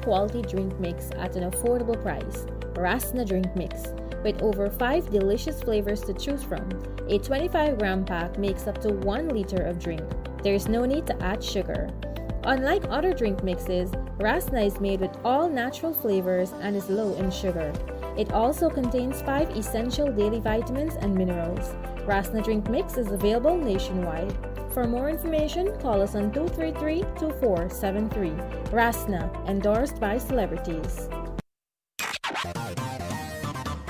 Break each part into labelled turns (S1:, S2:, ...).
S1: quality drink mix at an affordable price. Rasna Drink Mix. With over 5 delicious flavors to choose from, a 25-gram pack makes up to 1 liter of drink. There is no need to add sugar. Unlike other drink mixes, Rasna is made with all natural flavors and is low in sugar. It also contains 5 essential daily vitamins and minerals. Rasna Drink Mix is available nationwide. For more information, call us on 233-2473. Rasna, endorsed by celebrities.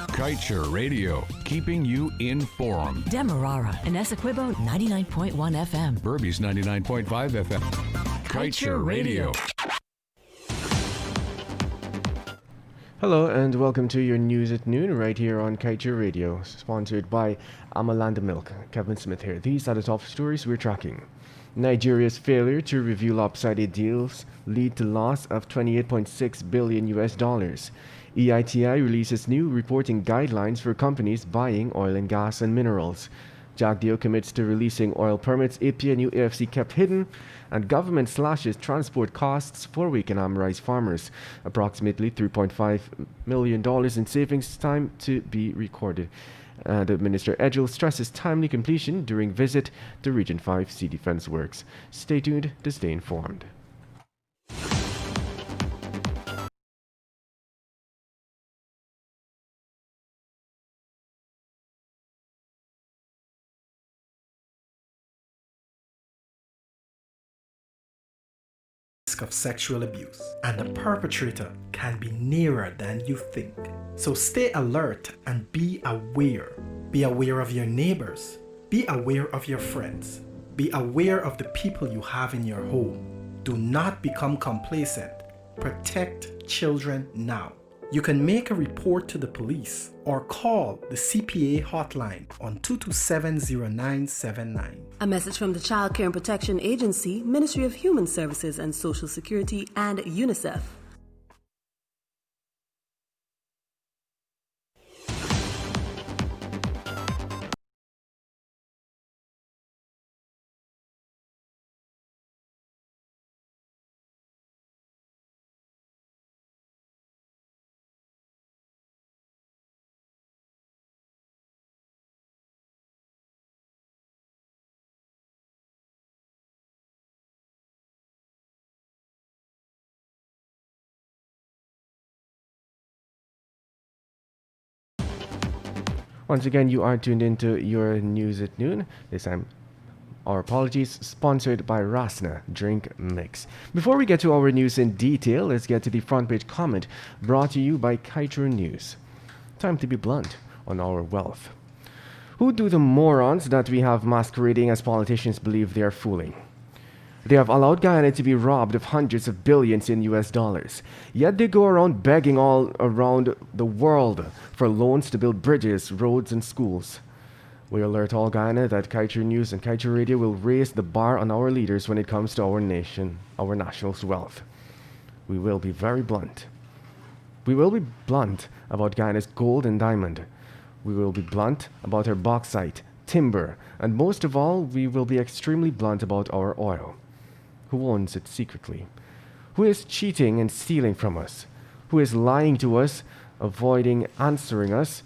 S2: Kaieteur Radio, keeping you informed.
S3: Demerara and Essequibo 99.1 FM.
S2: Burbies 99.5 FM. Kaieteur Radio.
S4: Hello and welcome to your news at noon right here on Kaieteur Radio, sponsored by Amalanda Milk. Kevin Smith here. These are the top stories we're tracking. Nigeria's failure to review lopsided deals lead to loss of $28.6 billion US. EITI releases new reporting guidelines for companies buying oil and gas and minerals. Jagdeo commits to releasing oil permits APNU AFC kept hidden, and government slashes transport costs for Wakenham rice farmers. Approximately $3.5 million in savings time to be recorded. And Minister Edgell stresses timely completion during visit to Region 5 Sea Defense Works. Stay tuned to stay informed.
S5: Of sexual abuse, and the perpetrator can be nearer than you think. So stay alert and be aware. Be aware of your neighbors. Be aware of your friends. Be aware of the people you have in your home. Do not become complacent. Protect children now. You can make a report to the police or call the CPA hotline on 227-0979.
S6: A message from the Child Care and Protection Agency, Ministry of Human Services and Social Security, and UNICEF.
S4: Once again, you are tuned into your news at noon. This time, our apologies, sponsored by Rasna Drink Mix. Before we get to our news in detail, let's get to the front page comment brought to you by Kaieteur News. Time to be blunt on our wealth. Who do the morons that we have masquerading as politicians believe they are fooling? They have allowed Guyana to be robbed of hundreds of billions in US dollars. Yet they go around begging all around the world for loans to build bridges, roads, and schools. We alert all Guyana that Kaieteur News and Kaieteur Radio will raise the bar on our leaders when it comes to our nation, our national's wealth. We will be very blunt. We will be blunt about Guyana's gold and diamond. We will be blunt about our bauxite, timber, and most of all, we will be extremely blunt about our oil. Who owns it secretly? Who is cheating and stealing from us? Who is lying to us, avoiding answering us,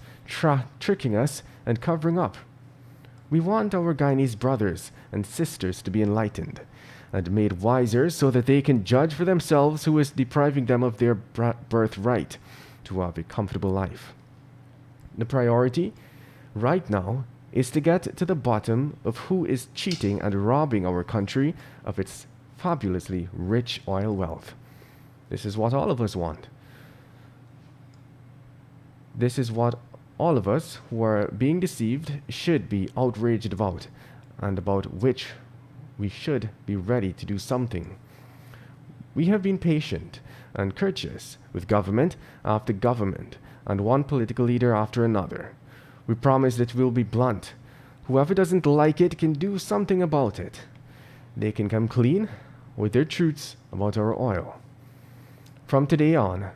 S4: tricking us, and covering up? We want our Guyanese brothers and sisters to be enlightened and made wiser so that they can judge for themselves who is depriving them of their birthright to have a comfortable life. The priority right now is to get to the bottom of who is cheating and robbing our country of its fabulously rich oil wealth. This is what all of us want. This is what all of us who are being deceived should be outraged about, and about which we should be ready to do something. We have been patient and courteous with government after government and one political leader after another. We promise that we'll be blunt. Whoever doesn't like it can do something about it. They can come clean with their truths about our oil. From today on,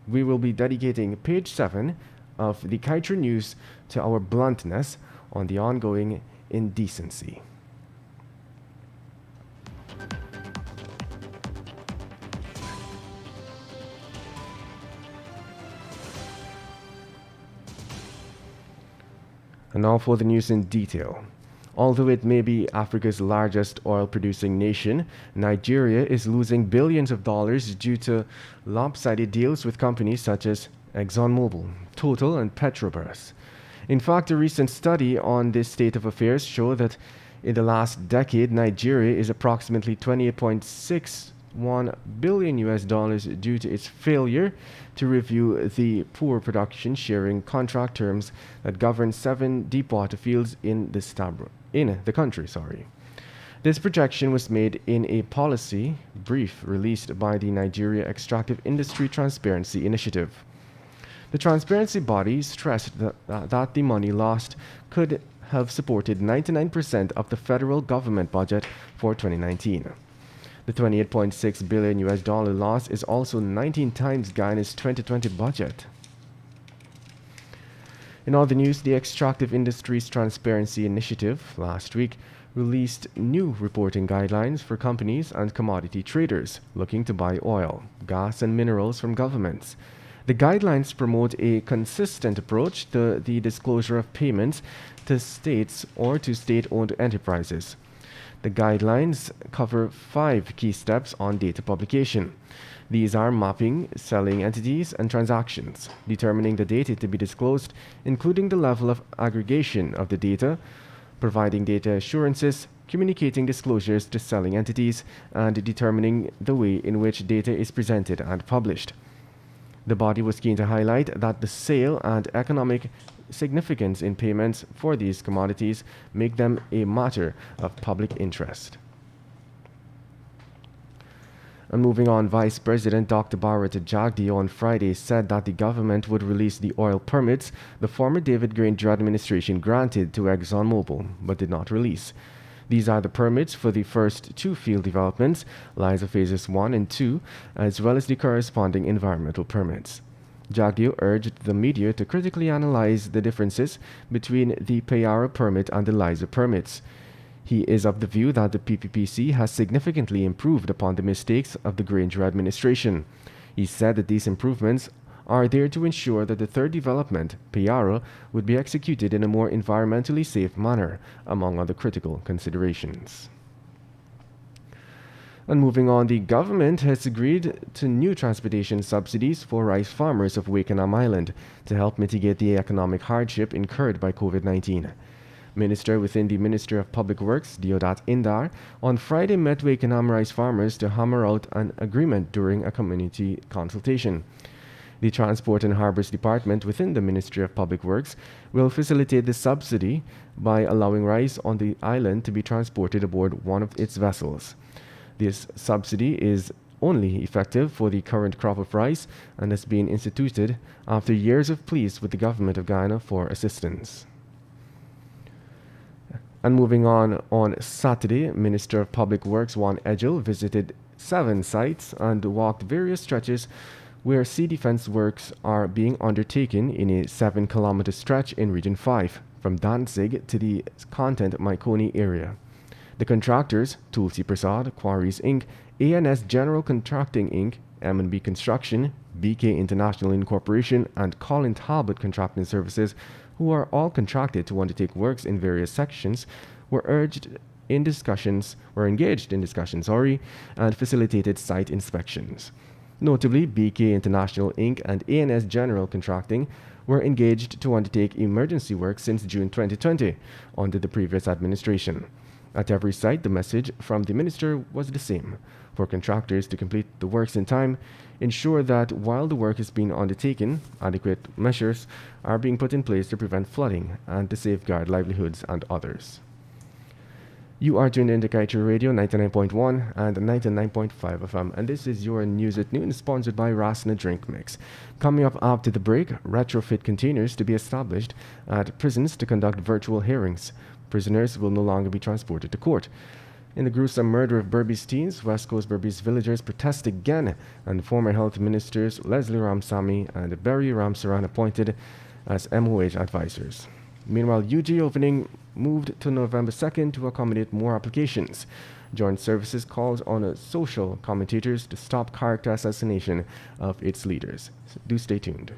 S4: we will be dedicating page 7 of the Kaieteur News to our bluntness on the ongoing indecency. And now for the news in detail. Although it may be Africa's largest oil-producing nation, Nigeria is losing billions of dollars due to lopsided deals with companies such as ExxonMobil, Total, and Petrobras. In fact, a recent study on this state of affairs showed that in the last decade, Nigeria is approximately 28.61 billion US dollars due to its failure to review the poor production sharing contract terms that govern 7 deepwater fields in the country. This projection was made in a policy brief released by the Nigeria Extractive Industry Transparency Initiative. The transparency body stressed that the money lost could have supported 99% of the federal government budget for 2019. The 28.6 billion US dollar loss is also 19 times Guyana's 2020 budget. In other news, the Extractive Industries Transparency Initiative last week released new reporting guidelines for companies and commodity traders looking to buy oil, gas, and minerals from governments. The guidelines promote a consistent approach to the disclosure of payments to states or to state-owned enterprises. The guidelines cover 5 key steps on data publication. These are mapping, selling entities, and transactions, determining the data to be disclosed, including the level of aggregation of the data, providing data assurances, communicating disclosures to selling entities, and determining the way in which data is presented and published. The body was keen to highlight that the sale and economic significance in payments for these commodities make them a matter of public interest. And moving on, Vice President Dr. Barrett Jagdeo on Friday said that the government would release the oil permits the former David Granger administration granted to ExxonMobil, but did not release. These are the permits for the first 2 field developments, Liza Phases 1 and 2, as well as the corresponding environmental permits. Jagdeo urged the media to critically analyze the differences between the Payara permit and the Liza permits. He is of the view that the PPPC has significantly improved upon the mistakes of the Granger administration. He said that these improvements are there to ensure that the third development, Payara, would be executed in a more environmentally safe manner, among other critical considerations. And moving on, the government has agreed to new transportation subsidies for rice farmers of Wakenham Island to help mitigate the economic hardship incurred by COVID-19. Minister within the Ministry of Public Works, Deodat Indar, on Friday met Wakenham rice farmers to hammer out an agreement during a community consultation. The Transport and Harbours Department within the Ministry of Public Works will facilitate the subsidy by allowing rice on the island to be transported aboard one of its vessels. This subsidy is only effective for the current crop of rice and has been instituted after years of pleas with the government of Guyana for assistance. And moving on Saturday, Minister of Public Works Juan Edgel visited 7 sites and walked various stretches where sea defense works are being undertaken in a 7-kilometer stretch in Region 5, from Danzig to the Content Maikoni area. The contractors, Tulsi Prasad, Quarries Inc., ANS General Contracting Inc., M&B Construction, BK International Incorporation, and Colin Talbot Contracting Services, who are all contracted to undertake works in various sections, were engaged in discussions, and facilitated site inspections. Notably, BK International Inc. and ANS General Contracting were engaged to undertake emergency work since June 2020 under the previous administration. At every site, the message from the minister was the same: for contractors to complete the works in time, ensure that while the work is being undertaken, adequate measures are being put in place to prevent flooding and to safeguard livelihoods and others. You are tuned into Kaieteur Radio 99.1 and 99.5 FM, and this is your News at Noon, sponsored by Rasna Drink Mix. Coming up after the break, retrofit containers to be established at prisons to conduct virtual hearings. Prisoners will no longer be transported to court. In the gruesome murder of Berbice teens, West Coast Berbice villagers protest again, and former health ministers Leslie Ramsamy and Barry Ramsaran appointed as MOH advisors. Meanwhile, UG opening moved to November 2nd to accommodate more applications. Joint Services calls on social commentators to stop character assassination of its leaders. Do stay tuned.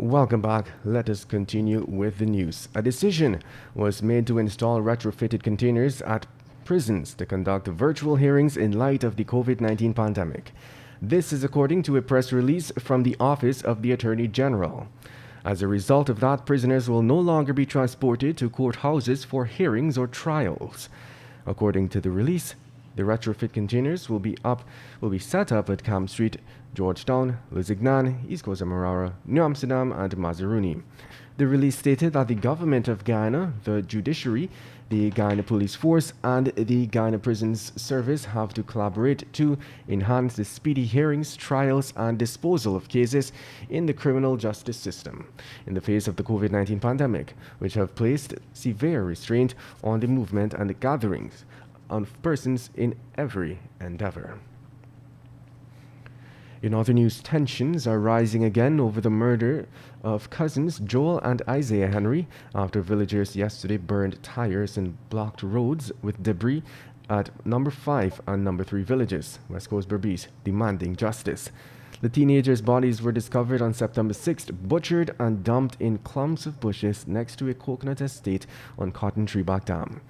S4: Welcome back. Let us continue with the news. A decision was made to install retrofitted containers at prisons to conduct virtual hearings in light of the COVID-19 pandemic. This is according to a press release from the Office of the Attorney General. As a result of that, prisoners will no longer be transported to courthouses for hearings or trials. According to the release, the retrofit containers will be set up at Camp Street, Georgetown, Lusignan, East Coast Amarara, New Amsterdam, and Mazaruni. The release stated that the government of Guyana, the judiciary, the Guyana Police Force, and the Guyana Prisons Service have to collaborate to enhance the speedy hearings, trials, and disposal of cases in the criminal justice system in the face of the COVID-19 pandemic, which have placed severe restraint on the movement and the gatherings of persons in every endeavor. In other news, tensions are rising again over the murder of cousins Joel and Isaiah Henry after villagers yesterday burned tires and blocked roads with debris at number 5 and number 3 villages, West Coast Berbice, demanding justice. The teenagers' bodies were discovered on September 6th, butchered and dumped in clumps of bushes next to a coconut estate on Cotton Treeback Dam.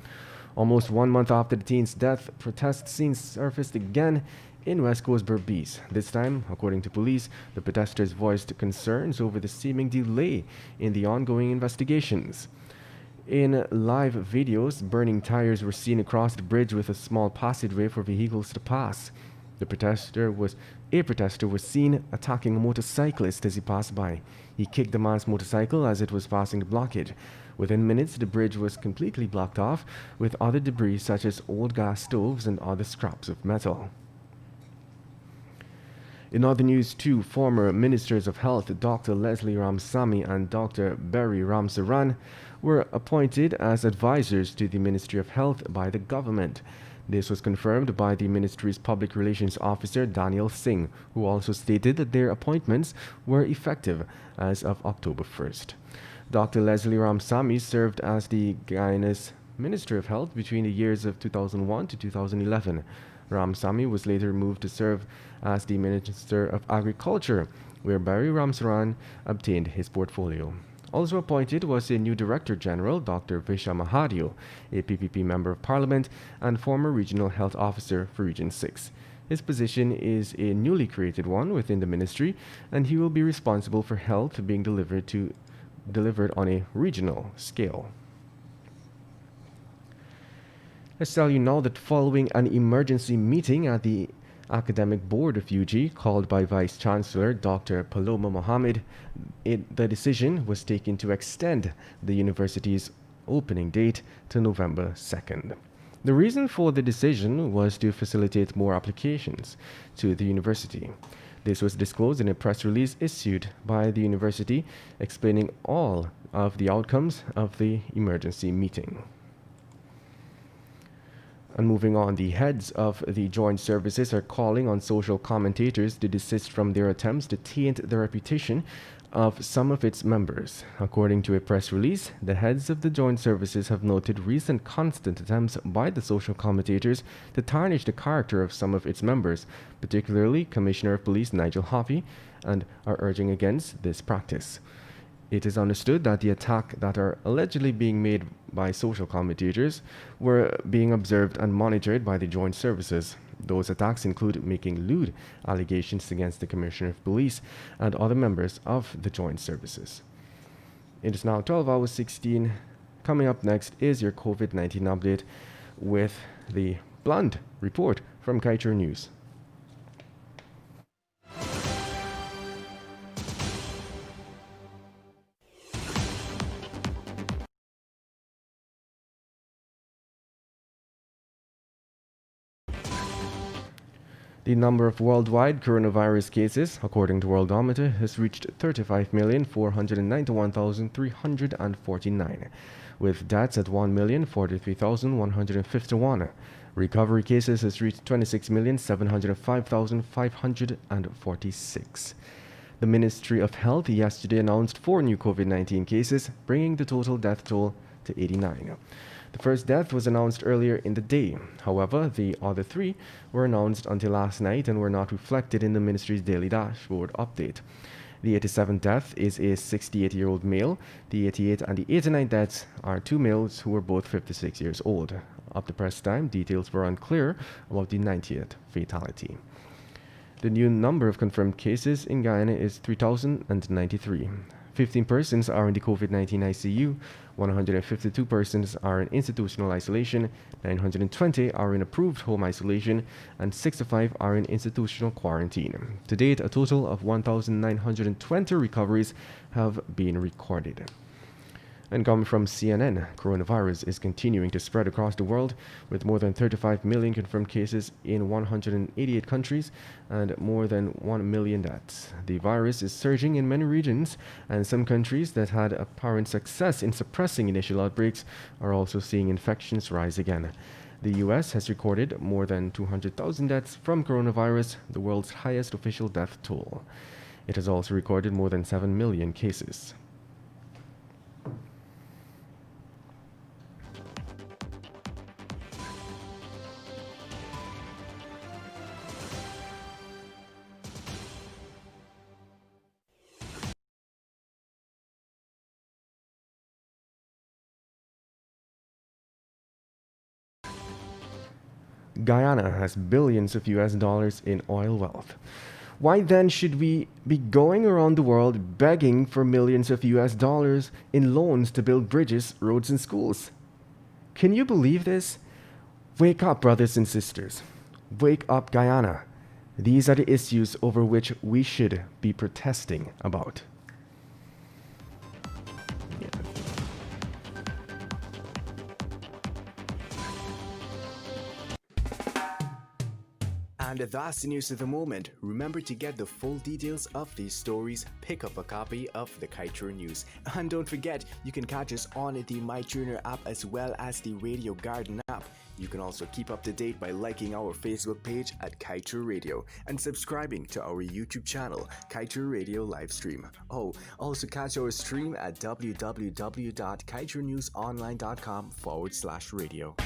S4: Almost 1 month after the teen's death, protest scenes surfaced again in West Coast Berbice. This time, according to police, the protesters voiced concerns over the seeming delay in the ongoing investigations. In live videos, burning tires were seen across the bridge with a small passageway for vehicles to pass. A protester was seen attacking a motorcyclist as he passed by. He kicked the man's motorcycle as it was passing the blockade. Within minutes, the bridge was completely blocked off with other debris such as old gas stoves and other scraps of metal. In other news, 2 former Ministers of Health, Dr. Leslie Ramsamy and Dr. Barry Ramsaran, were appointed as advisors to the Ministry of Health by the government. This was confirmed by the ministry's public relations officer, Daniel Singh, who also stated that their appointments were effective as of October 1st. Dr. Leslie Ramsamy served as the Guyana's Minister of Health between the years of 2001 to 2011. Ramsamy was later moved to serve as the Minister of Agriculture, where Barry Ramsaran obtained his portfolio. Also appointed was a new Director General, Dr. Visha Mahadio, a PPP Member of Parliament and former Regional Health Officer for Region 6. His position is a newly created one within the ministry, and he will be responsible for health being delivered on a regional scale. Let's tell you now that following an emergency meeting at the Academic Board of UG called by Vice Chancellor Dr. Paloma Mohammed, the decision was taken to extend the university's opening date to November 2nd. The reason for the decision was to facilitate more applications to the university. This was disclosed in a press release issued by the university explaining all of the outcomes of the emergency meeting. And moving on, the heads of the joint services are calling on social commentators to desist from their attempts to taint the reputation of some of its members. According to a press release, the heads of the joint services have noted recent constant attempts by the social commentators to tarnish the character of some of its members, particularly Commissioner of Police Nigel Hoppy, and are urging against this practice. It is understood that the attacks that are allegedly being made by social commentators were being observed and monitored by the joint services. Those attacks include making lewd allegations against the Commissioner of Police and other members of the joint services. It is now 12 hours 16. Coming up next is your COVID-19 update with the blunt report from Kaieteur News. The number of worldwide coronavirus cases, according to Worldometer, has reached 35,491,349, with deaths at 1,043,151. Recovery cases has reached 26,705,546. The Ministry of Health yesterday announced 4 new COVID-19 cases, bringing the total death toll to 89. The first death was announced earlier in the day. However, the other 3 were announced until last night and were not reflected in the ministry's daily dashboard update. The 87th death is a 68-year-old male. The 88 and the 89 deaths are two males who were both 56 years old. Up to press time, details were unclear about the 90th fatality. The new number of confirmed cases in Guyana is 3,093. 15 persons are in the COVID-19 ICU, 152 persons are in institutional isolation, 920 are in approved home isolation, and 65 are in institutional quarantine. To date, a total of 1,920 recoveries have been recorded. And coming from CNN, coronavirus is continuing to spread across the world with more than 35 million confirmed cases in 188 countries and more than 1 million deaths. The virus is surging in many regions, and some countries that had apparent success in suppressing initial outbreaks are also seeing infections rise again. The US has recorded more than 200,000 deaths from coronavirus, the world's highest official death toll. It has also recorded more than 7 million cases. Guyana has billions of US dollars in oil wealth. Why then should we be going around the world begging for millions of US dollars in loans to build bridges, roads, and schools? Can you believe this? Wake up, brothers and sisters. Wake up, Guyana. These are the issues over which we should be protesting about.
S7: And that's the news of the moment. Remember to get the full details of these stories, pick up a copy of the Kaieteur News. And don't forget, you can catch us on the MyTuner app as well as the Radio Garden app. You can also keep up to date by liking our Facebook page at Kaieteur Radio and subscribing to our YouTube channel, Kaieteur Radio Livestream. Oh, also catch our stream at www.kaieteurnewsonline.com/radio.